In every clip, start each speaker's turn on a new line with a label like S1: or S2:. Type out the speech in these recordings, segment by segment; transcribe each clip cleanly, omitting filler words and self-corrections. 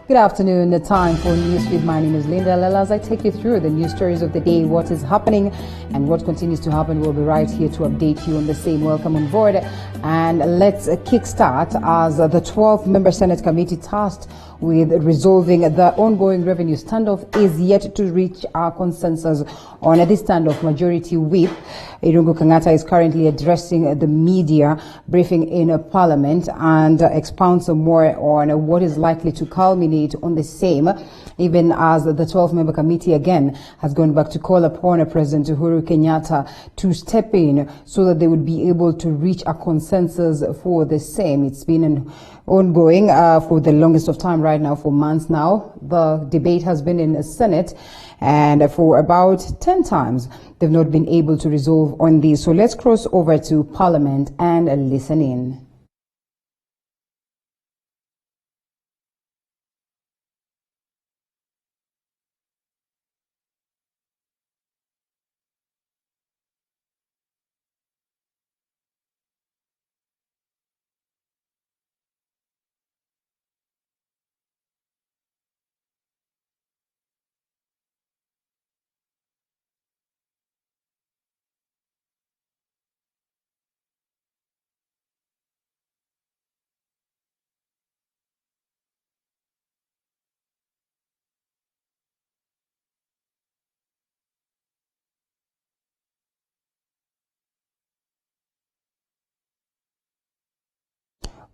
S1: Good afternoon. The time for Newsfeed. My name is Linda Lela. As I take you through the news stories of the day, what is happening and what continues to happen, we'll be right here to update you on the same. Welcome on board. And let's kickstart as the 12-member Senate committee tasked with resolving the ongoing revenue standoff is yet to reach a consensus on this standoff. Majority Whip Irungu Kangata is currently addressing the media briefing in Parliament and expounds more on what is likely to culminate on the same, even as the 12-member committee again has gone back to call upon President Uhuru Kenyatta to step in so that they would be able to reach a consensus for the same. It's been ongoing for the longest of time right now, for months now. The debate has been in the Senate, and for about 10 times they've not been able to resolve on these. So let's cross over to Parliament and listen in.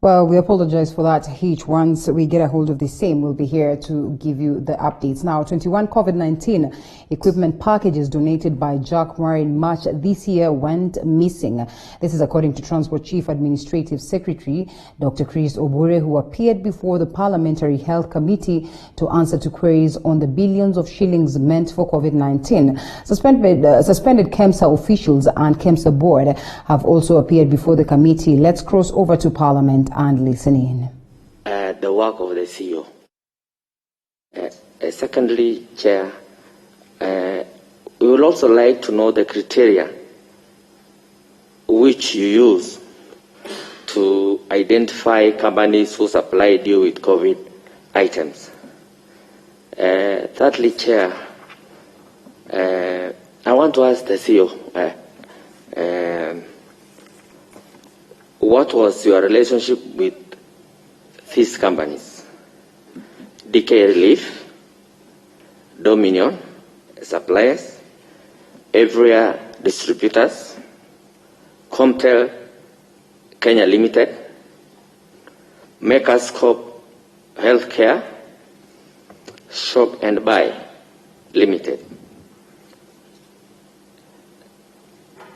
S1: Well, we apologize for that hitch. Once we get a hold of the same, we'll be here to give you the updates. Now, 21 COVID-19 equipment packages donated by Jack Ma in March this year went missing. This is according to Transport Chief Administrative Secretary Dr. Chris Obure, who appeared before the Parliamentary Health Committee to answer to queries on the billions of shillings meant for COVID-19. Suspended KEMSA officials and KEMSA board have also appeared before the committee. Let's cross over to Parliament and listen in.
S2: The work of the CEO. Secondly, Chair, we would also like to know the criteria which you use to identify companies who supplied you with COVID items. Thirdly, Chair, I want to ask the CEO, what was your relationship with these companies? DK Relief, Dominion, Suppliers, Everia Distributors, Comtel Kenya Limited, Makerscope Healthcare, Shop and Buy Limited.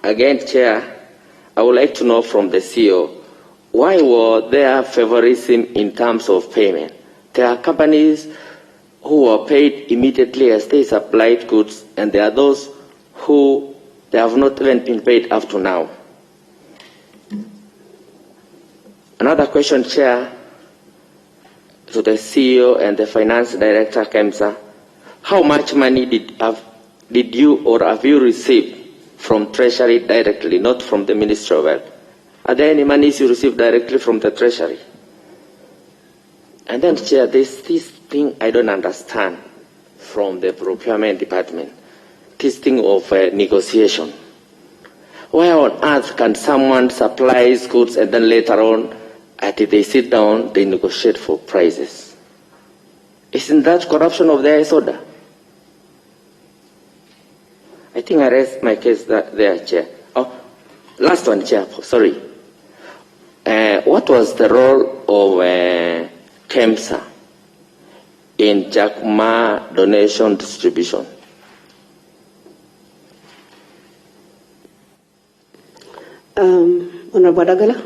S2: Again, Chair, I would like to know from the CEO, why were there favoritism in terms of payment? There are companies who were paid immediately as they supplied goods, and there are those who they have not even been paid up to now. Another question, Chair, to the CEO and the Finance Director, KEMSA. How much money did you or have you received from Treasury directly, not from the Ministry of Health? Are there any monies you received directly from the Treasury? And then, Chair, there's this thing I don't understand from the procurement department, this thing of negotiation. Why on earth can someone supply goods and then later on, after they sit down, they negotiate for prices? Isn't that corruption of the highest order? I think I raised my case there, Chair. Oh, last one, Chair, sorry. What was the role of KEMSA in Jack Ma donation distribution?
S3: Honorable Adagala.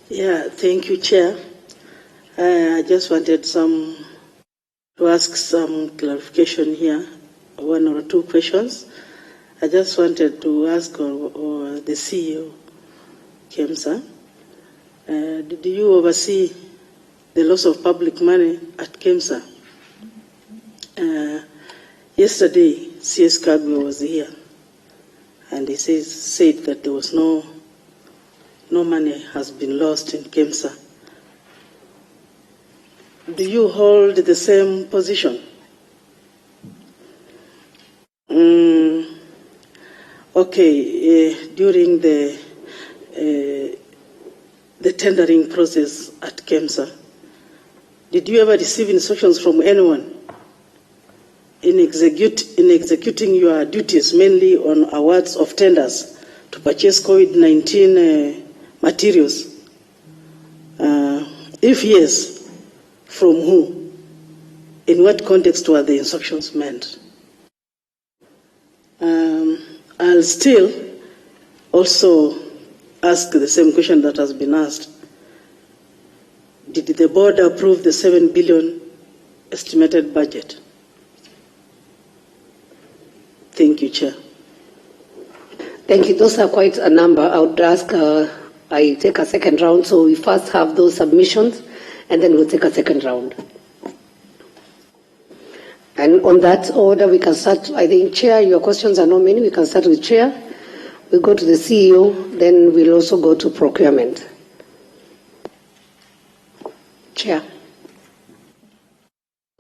S3: Yeah, thank you, Chair. I just wanted to ask some clarification here. One or two questions. I just wanted to ask the CEO, KEMSA, did you oversee the loss of public money at KEMSA? Yesterday, CS Kagwe was here, and he said that there was no money has been lost in KEMSA. do you hold the same position? Okay, during the tendering process at KEMSA, did you ever receive instructions from anyone in executing your duties, mainly on awards of tenders to purchase COVID-19 materials? If yes, from who? In what context were the instructions meant? I'll still also ask the same question that has been asked. Did the board approve the 7 billion estimated budget? Thank you, Chair.
S4: Thank you. Those are quite a number. I would ask I take a second round. So we first have those submissions, and then we'll take a second round. And on that order, we can start. I think, Chair, your questions are not many. We can start with Chair. We'll go to the CEO, then we'll also go to procurement. Chair.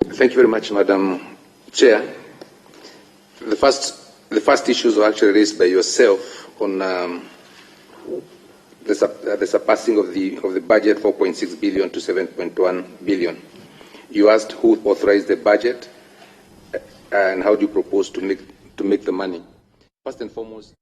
S5: Thank you very much, Madam Chair. The first issues were actually raised by yourself on the surpassing of the budget, 4.6 billion to 7.1 billion. You asked who authorized the budget and how do you propose to make the money. First and foremost,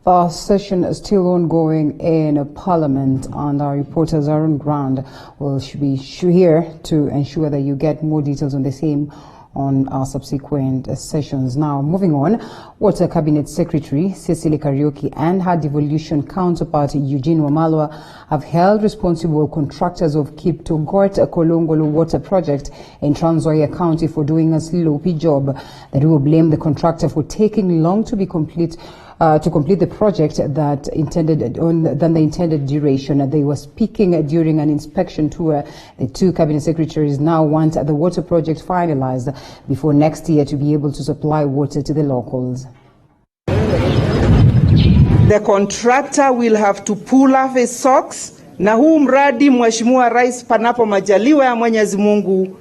S1: the session is still ongoing in Parliament, and our reporters are on ground. We'll be here to ensure that you get more details on the same on our subsequent sessions. Now, moving on, Water Cabinet Secretary Cecily Kariuki and her devolution counterpart Eugene Wamalwa have held responsible contractors of Kiptogot Kolongolo Water Project in Trans Nzoia County for doing a sloppy job. They will blame the contractor for taking long to complete the project than the intended duration. They were speaking during an inspection tour. The two cabinet secretaries now want the water project finalized before next year to be able to supply water to the locals.
S6: The contractor will have to pull off his socks, na huu mradi Mheshimiwa Rais panapo majaliwa ya Mwenyezi Mungu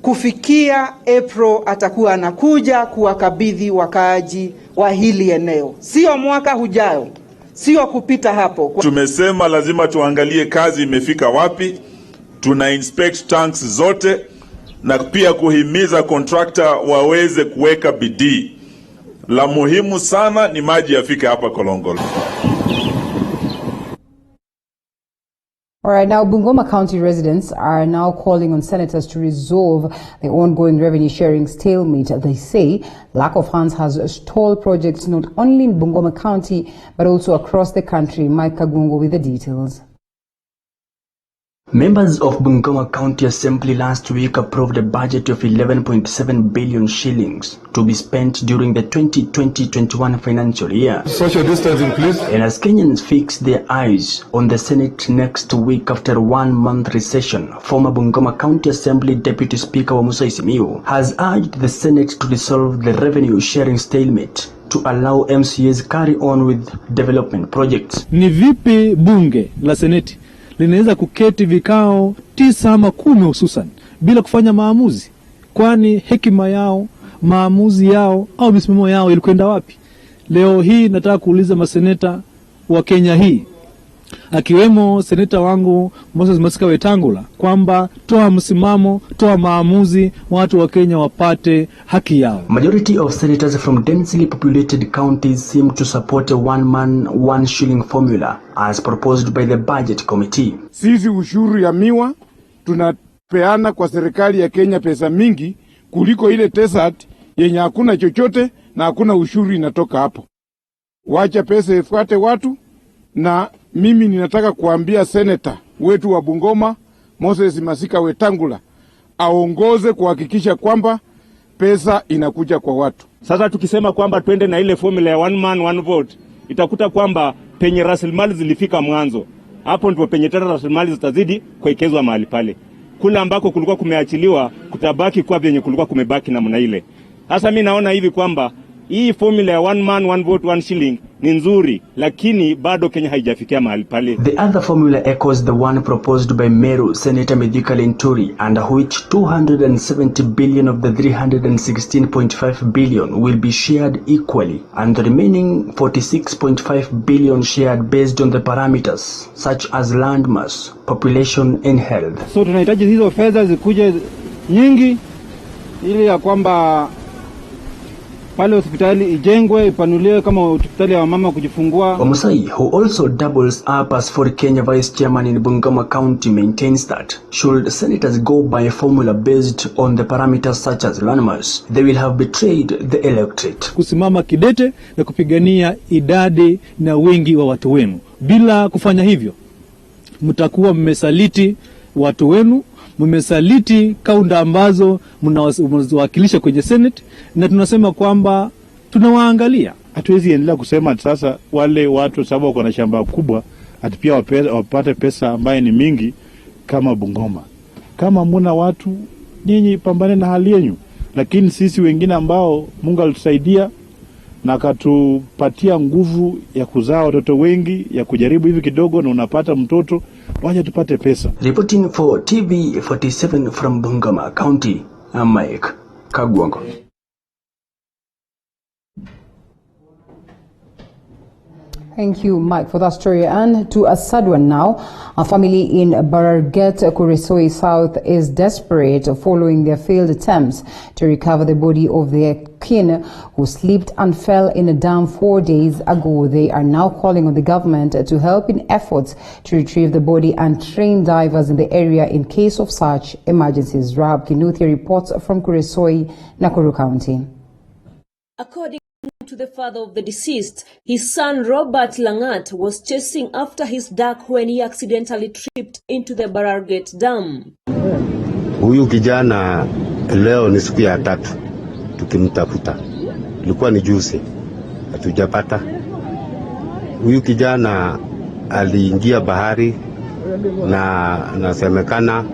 S6: kufikia April atakuwa anakuja kuwakabidhi wakaaji wa hili eneo. Sio mwaka hujayo, sio kupita hapo.
S7: Tumesema lazima tuangalie kazi imefika wapi, tuna inspect tanks zote na pia kuhimiza contractor waweze kuweka bidii. La muhimu sana ni maji yafike hapa Kolongolo.
S1: All right, now Bungoma County residents are now calling on senators to resolve the ongoing revenue sharing stalemate. They say lack of funds has stalled projects not only in Bungoma County but also across the country. Mike Kagungo with the details.
S8: Members of Bungoma County Assembly last week approved a budget of 11.7 billion shillings to be spent during the 2020-21 financial year.
S9: Social distancing, please.
S8: And as Kenyans fix their eyes on the Senate next week after a one-month recession, former Bungoma County Assembly Deputy Speaker Wamusa Isimiu has urged the Senate to resolve the revenue sharing stalemate to allow MCAs carry on with development projects.
S9: Ni vipi bunge la Seneti linaweza kuketi vikao 9 ama 10 hususan bila kufanya maamuzi? Kwani hekima yao, maamuzi yao au misimamo yao ilikwenda wapi? Leo hii nataka kuuliza maseneta wa Kenya hii, akiwemo seneta wangu Moses Masika Wetangula, kwamba toa msimamo, toa maamuzi, watu wa Kenya wapate haki yao.
S8: Majority of senators from densely populated counties seem to support a one-man, one-shilling formula as proposed by the budget committee.
S10: Sisi ushuru ya miwa tunapeana kwa serikali ya Kenya pesa mingi kuliko ile TESAT yenye hakuna chochote na hakuna ushuru inatoka hapo. Wacha pesa ifuate watu, na mimi ninataka kuambia seneta wetu wa Bungoma Moses Masika Wetangula aongoze kuhakikisha kwamba pesa inakuja kwa watu.
S11: Sasa tukisema kwamba twende na ile formula ya one man one vote, itakuta kwamba penye rasilimali zilifika mwanzo, hapo ndipo penye tena rasilimali zitazidi kuwekezwa mahali pale. Kula ambako kulikuwa kumeachiliwa kutabaki kwa vyenye kulikuwa kumebaki namna ile. Sasa mimi naona hivi kwamba Hii formula ya one man, one vote, one shilling ni nzuri, lakini bado Kenya haijafikia mahali pale.
S8: The other formula echoes the one proposed by Meru Senator Mithika Linturi, under which 270 billion of the 316.5 billion will be shared equally, and the remaining 46.5 billion shared based on the parameters such as land mass, population and health.
S6: So tunahitaji hizo fedha zikuje nyingi ili ya kwamba pale hospitali ijengwe, ipanuliwe kama hospitali ya mama kujifungua.
S8: Omusai, who also doubles up as for Kenya Vice Chairman in Bungoma County, maintains that should senators go by a formula based on the parameters such as landmass, they will have betrayed the electorate.
S9: Kusimama kidete na kupigania idadi na wingi wa watu wenu. Bila kufanya hivyo, mtakuwa mmesaliti watu wenu, mmesaliti kaunta ambazo mnawakilisha kwenye Senate, na tunasema kwamba tunawaangalia.
S12: Hatuwezi endelea kusema sasa wale watu sababu wako na shamba kubwa ati pia wapate pesa ambaye ni mingi kama Bungoma. Kama muna watu, nyinyi pambane na hali yenu. Lakini sisi wengine ambao Mungu alitusaidia na akatupatia nguvu ya kuzaa watoto wengi, ya kujaribu hivi kidogo na unapata mtoto, waje tupate pesa.
S8: Reporting for TV 47 from Bungoma County, I'm Mike Kagwango.
S1: Thank you, Mike, for that story. And to a sad one now. A family in Bararget, Kuresoi South is desperate following their failed attempts to recover the body of their kin who slipped and fell in a dam 4 days ago. They are now calling on the government to help in efforts to retrieve the body and train divers in the area in case of such emergencies. Rahab Kinuthia reports from Kuresoi, Nakuru County.
S13: According to the father of the deceased, his son Robert Langat was chasing after his duck when he accidentally tripped into the Bararget Dam.
S14: Huyu kijana leo ni siku ya 3 tukimtafuta. Ilikuwa ni juzi, hatujapata. Huyu kijana aliingia bahari na nasemekana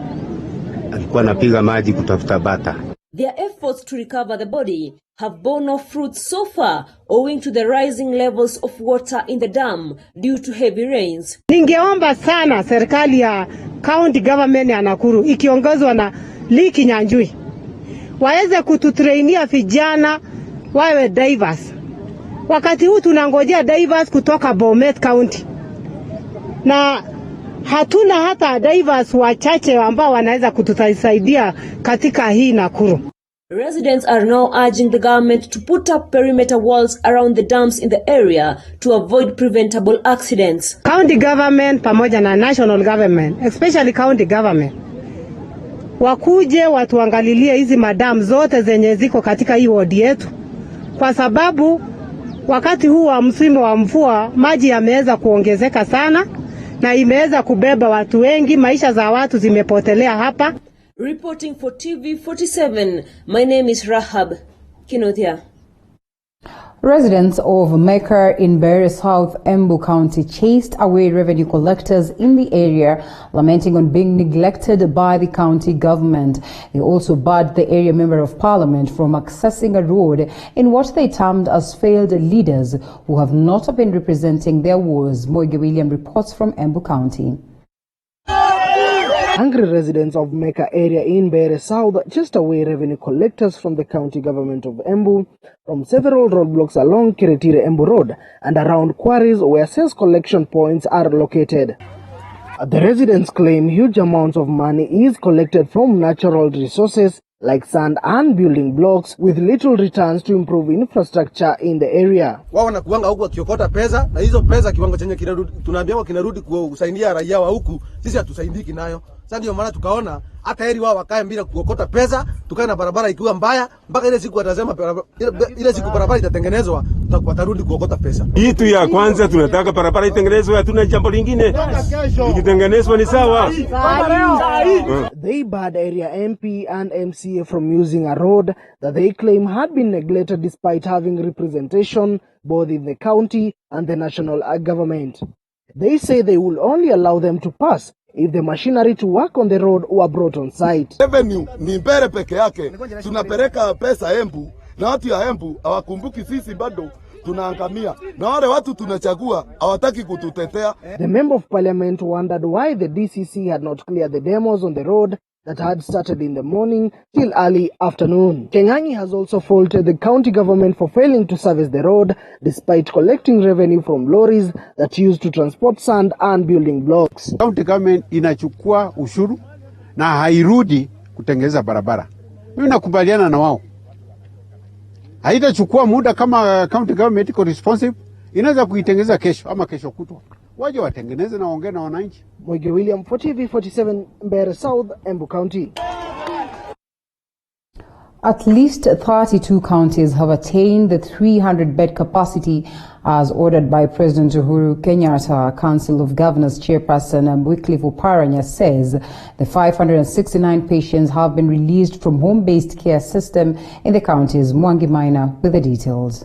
S14: alikuwa anapiga maji kutafuta bata.
S13: Their efforts to recover the body have borne no fruit so far owing to the rising levels of water in the dam due to heavy rains.
S15: Ningeomba sana serikali ya county government ya Nakuru ikiongozwa na Liki Nyanjui waweze kututrainia vijana wawe divers. Wakati huu tunangojea divers kutoka Bomet County. Na hatuna hata divers wachache ambao wanaweza kutusaidia katika hii Nakuru.
S13: Residents are now urging the government to put up perimeter walls around the dams in the area to avoid preventable accidents.
S15: County government pamoja na national government, especially county government, wakuje watuangalilie hizi madam zote zenye ziko katika hii ward yetu, kwa sababu wakati huu wa msimu wa mvua maji yameweza kuongezeka sana na imeweza kubeba watu wengi, maisha za watu zimepotelea hapa.
S13: Reporting for TV 47, my name is Rahab Kinuthia.
S1: Residents of Mecca in Mbeere South, Embu County chased away revenue collectors in the area, lamenting on being neglected by the county government. They also barred the area member of parliament from accessing a road in what they termed as failed leaders who have not been representing their wards. Moige William reports from Embu County.
S16: Angry residents of Mecca area in Mbeere South chased away revenue collectors from the county government of Embu from several roadblocks along Kiretire Embu Road and around quarries where sales collection points are located. The residents claim huge amounts of money is collected from natural resources like sand and building blocks with little returns to improve infrastructure in the area.
S17: Wao wanakuanga huku wakiokota pesa na hizo pesa kiwango chenye tunaambiwa kinarudi kusaidia raia wa huku, sisi hatusaidiki nayo. Sasa ndio maana tukaona hata heri wao wakae bila kuokota pesa, tukae na barabara ikiwa mbaya mpaka ile siku watasema ile siku barabara itatengenezwa watarudi kuokota pesa.
S18: Kitu ya kwanza tunataka barabara itengenezwe, hatuna jambo lingine. Ikitengenezwa ni sawa.
S16: They barred area MP and MCA from using a road that they claim had been neglected despite having representation both in the county and the national government. They say they will only allow them to pass if the machinery to work on the road were brought on site.
S19: Revenue ni Mbeere peke yake, tunapeleka pesa Embu na watu ya Embu hawakumbuki sisi bado tunaangamia, na wale watu tunachagua hawataki kututetea.
S16: The member of parliament wondered why the DCC had not cleared the demos on the road that had started in the morning till early afternoon. Kengangi has also faulted the county government for failing to service the road despite collecting revenue from lorries that used to transport sand and building blocks.
S20: County government inachukua ushuru na hairudi kutengeneza barabara. Mimi nakubaliana na wao. Haitachukua muda kama county government iko responsive, inaweza kuitengeneza kesho ama kesho kutwa. Waje watengeneze na waongee na wananchi.
S16: Mwege William for TV47 Mbeere South, Embu County.
S1: At least 32 counties have attained the 300-bed capacity as ordered by President Uhuru Kenyatta. Council of Governors Chairperson Wycliffe Oparanya says the 569 patients have been released from home-based care system in the counties. Mwangi Maina with the details.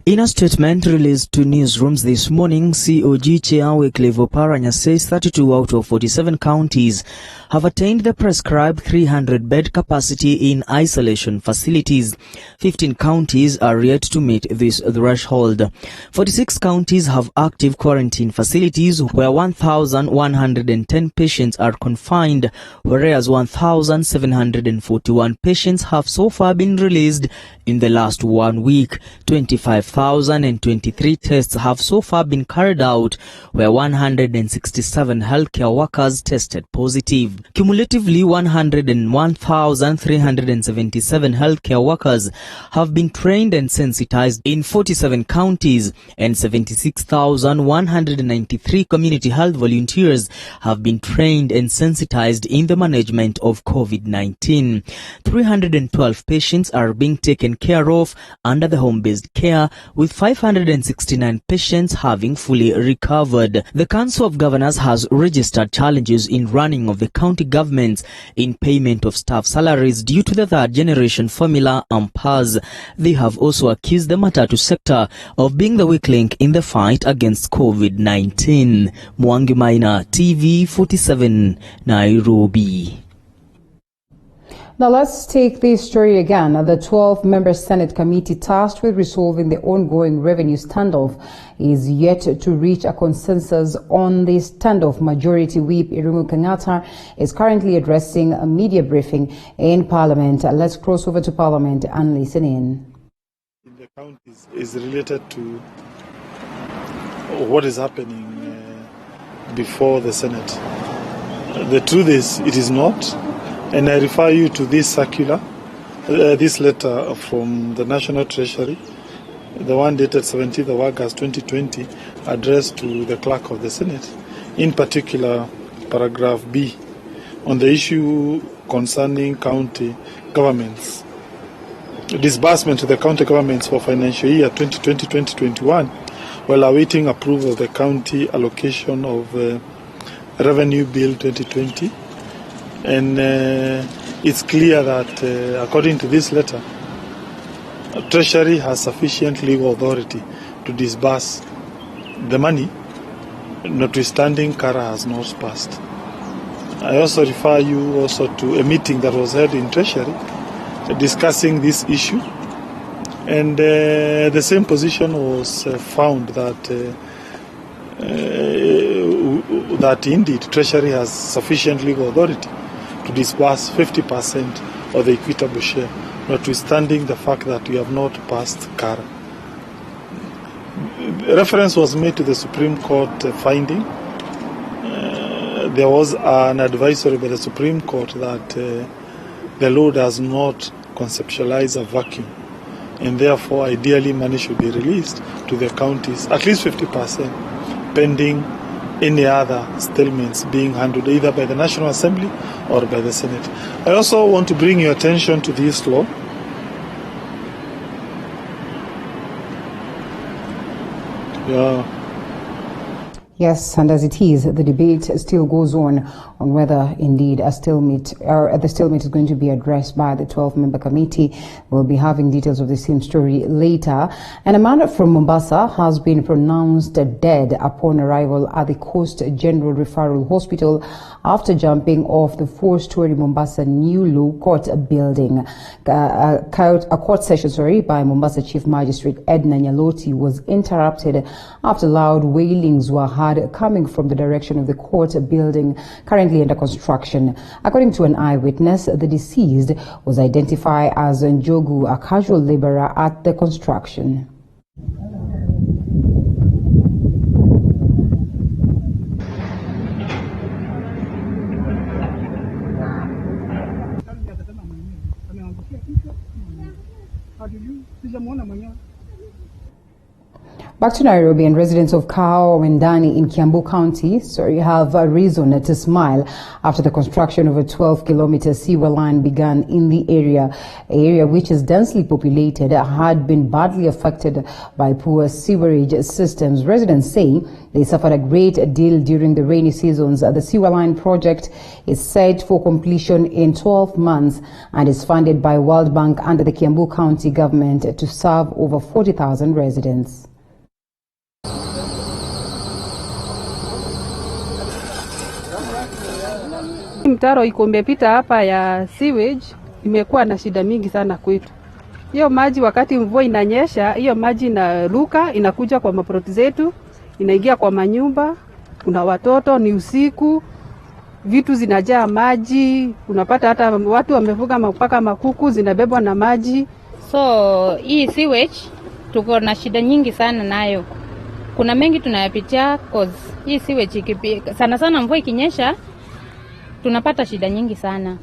S21: In a statement released to newsrooms this morning, COG Chair Wycliffe Oparanya says 32 out of 47 counties have attained the prescribed 300-bed capacity in isolation facilities. 15 counties are yet to meet this threshold. 46 counties have active quarantine facilities where 1,110 patients are confined, whereas 1,741 patients have so far been released in the last 1 week. 25,023 tests have so far been carried out, where 167 healthcare workers tested positive. Cumulatively, 101,377 healthcare workers have been trained and sensitized in 47 counties, and 76,193 community health volunteers have been trained and sensitized in the management of COVID-19. 312 patients are being taken care of under the home-based care, with 569 patients having fully recovered. The Council of Governors has registered challenges in running of the county governments in payment of staff salaries due to the third-generation formula impasse. They have also accused the Matatu sector of being the weak link in the fight against COVID-19. Mwangi Maina, TV47, Nairobi.
S1: Now let's take this story again. The 12-member Senate committee tasked with resolving the ongoing revenue standoff is yet to reach a consensus on the standoff. Majority Whip Irungu Kenyatta is currently addressing a media briefing in Parliament. Let's cross over to Parliament and listen in.
S12: The counties is related to what is happening before the Senate. The truth is, it is not. And I refer you to this circular, this letter from the National Treasury, the one dated 17th of August 2020, addressed to the Clerk of the Senate, in particular paragraph B, on the issue concerning county governments. Disbursement to the county governments for financial year 2020-2021, while awaiting approval of the county allocation of Revenue Bill 2020. And it's clear that according to this letter, Treasury has sufficient legal authority to disburse the money, notwithstanding CARA has not passed. I also refer you also to a meeting that was held in Treasury discussing this issue, and the same position was found that that indeed Treasury has sufficient legal authority to disburse 50% of the equitable share, notwithstanding the fact that we have not passed CARA. Reference was made to the Supreme Court finding. There was an advisory by the Supreme Court that the law does not conceptualize a vacuum, and therefore ideally money should be released to the counties, at least 50%, pending any other statements being handled either by the National Assembly or by the Senate. I also want to bring your attention to this law.
S1: Yes, and as it is, the debate still goes on on whether indeed the stalemate is going to be addressed by the 12-member committee. We'll be having details of the same story later. And a man from Mombasa has been pronounced dead upon arrival at the Coast General Referral Hospital after jumping off the 4-story Mombasa New Law Court building. A court session by Mombasa Chief Magistrate Edna Nyaloti was interrupted after loud wailings were heard coming from the direction of the court building currently under construction. According to an eyewitness, the deceased was identified as Njogu, a casual laborer at the construction. Back to Nairobi, and residents of Kahawa Wendani in Kiambu County have a reason to smile after the construction of a 12-kilometer sewer line began in the area. An area which is densely populated had been badly affected by poor sewerage systems. Residents say they suffered a great deal during the rainy seasons. The sewer line project is set for completion in 12 months and is funded by World Bank under the Kiambu County government to serve over 40,000 residents.
S2: Mtaro iko imepita hapa ya sewage imekuwa na shida mingi sana kwetu. Hiyo maji wakati mvua inanyesha, hiyo maji inaruka inakuja kwa maproti zetu, inaingia kwa manyumba, kuna watoto, ni usiku, vitu zinajaa maji, unapata hata watu wamefuga mpaka makuku zinabebwa na maji.
S22: So hii sewage tuko na shida nyingi sana nayo. Kuna mengi tunayapitia cause hii sewage sana mvua ikinyesha tunapata shida nyingi sana.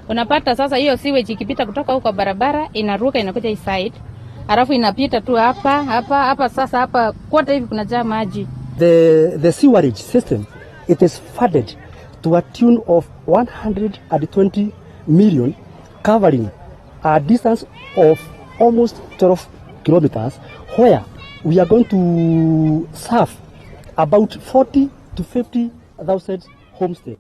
S22: Unapata sasa hiyo sewage ikipita kutoka huko barabara inaruka inakuja hii side. Alafu inapita tu hapa sasa hapa kote hivi kunajaa maji.
S23: The sewerage system, it is funded to a tune of 120 million, covering a distance of almost 12 kilometers, where we are going to serve about 40 to 50,000 homesteads.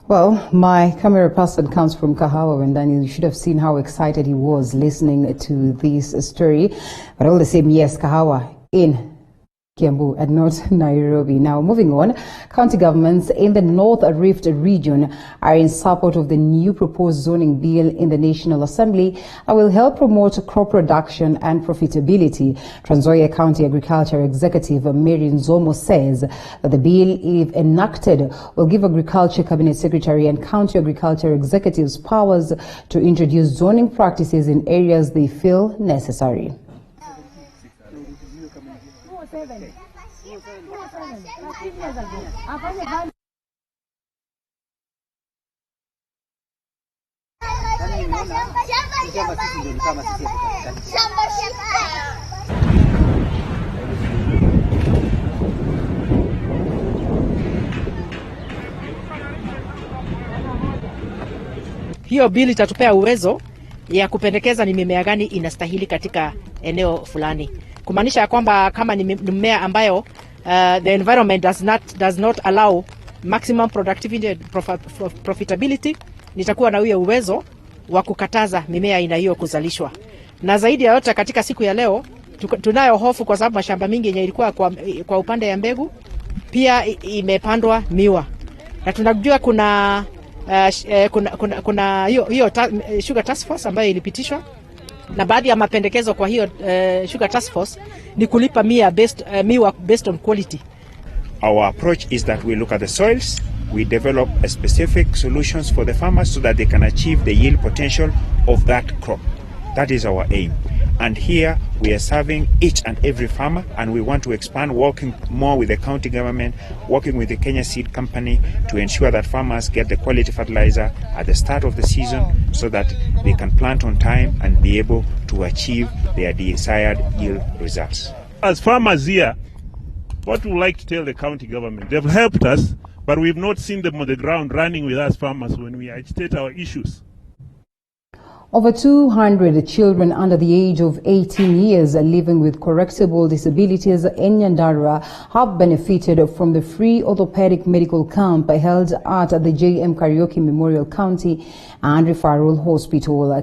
S1: Well, my camera person comes from Kahawa, and Daniel, you should have seen how excited he was listening to this story. But all the same, yes, Kahawa in Kiambu and not Nairobi. Now, moving on, county governments in the North Rift region are in support of the new proposed zoning bill in the National Assembly that will help promote crop production and profitability. Trans Nzoia County Agriculture Executive Mary Nzomo says that the bill, if enacted, will give Agriculture Cabinet Secretary and County Agriculture Executives powers to introduce zoning practices in areas they feel necessary.
S24: Hiyo bili itatupea uwezo ya kupendekeza ni mimea gani inastahili katika eneo fulani. Kumaanisha kwamba kama ni mmea ambayo the environment does not allow maximum productivity and profitability, nitakuwa na huyo uwezo wa kukataza mimea aina hiyo kuzalishwa. Na zaidi ya yote katika siku ya leo tunayo hofu kwa sababu mashamba mingi yenye ilikuwa kwa upande ya mbegu pia imepandwa miwa. Na tunajua kuna hiyo sugar task force ambayo ilipitishwa, na baadhi ya mapendekezo kwa hiyo sugar task force ni kulipa miwa based on quality.
S25: Our approach is that we look at the soils, we develop a specific solutions for the farmers so that they can achieve the yield potential of that crop. That is our aim. And here we are serving each and every farmer, and we want to expand, working more with the county government, working with the Kenya Seed Company to ensure that farmers get the quality fertilizer at the start of the season so that they can plant on time and be able to achieve their desired yield results.
S7: As farmers here, what we like to tell the county government, they've helped us, but we've not seen them on the ground running with us farmers when we agitate our issues.
S1: Over 200 children under the age of 18 years living with correctable disabilities in Nyandarua have benefited from the free orthopedic medical camp held at the J.M. Kariuki Memorial County and Referral Hospital.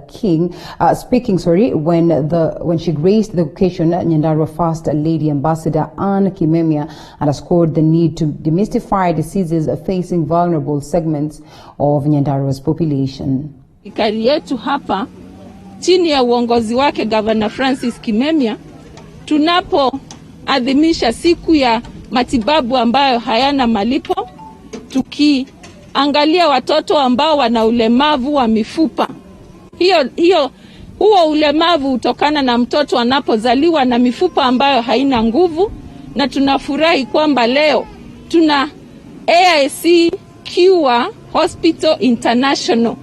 S1: Speaking when she graced the occasion, Nyandarua First Lady Ambassador Anne Kimemia underscored the need to demystify diseases facing vulnerable segments of Nyandarua's population.
S3: Serikali yetu hapa chini ya uongozi wake Governor Francis Kimemia, tunapoadhimisha siku ya matibabu ambayo hayana malipo, tukiangalia watoto ambao wana ulemavu wa mifupa. Huo ulemavu hutokana na mtoto anapozaliwa na mifupa ambayo haina nguvu, na tunafurahi kwamba leo tuna AIC Cure Hospital International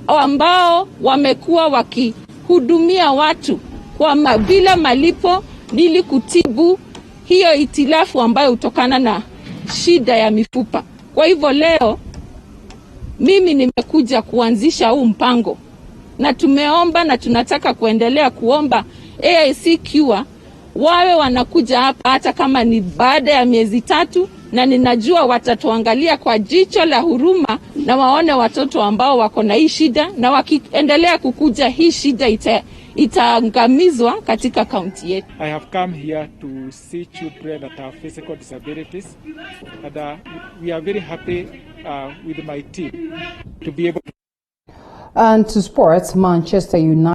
S3: ambao wamekuwa wakihudumia watu kwa bila malipo ili kutibu hiyo itilafu ambayo hutokana na shida ya mifupa. Kwa hivyo leo mimi nimekuja kuanzisha huu mpango, na tumeomba na tunataka kuendelea kuomba AIC Cure wawe wanakuja hapa hata kama ni baada ya miezi 3, na ninajua watatuangalia kwa jicho la huruma na waone watoto ambao wako na hii shida, na wakiendelea kukuja hii shida itaangamizwa katika kaunti yetu.
S4: I have come here to see children that have physical disabilities, and we are very happy with my team to be able to.
S1: And to sports, Manchester United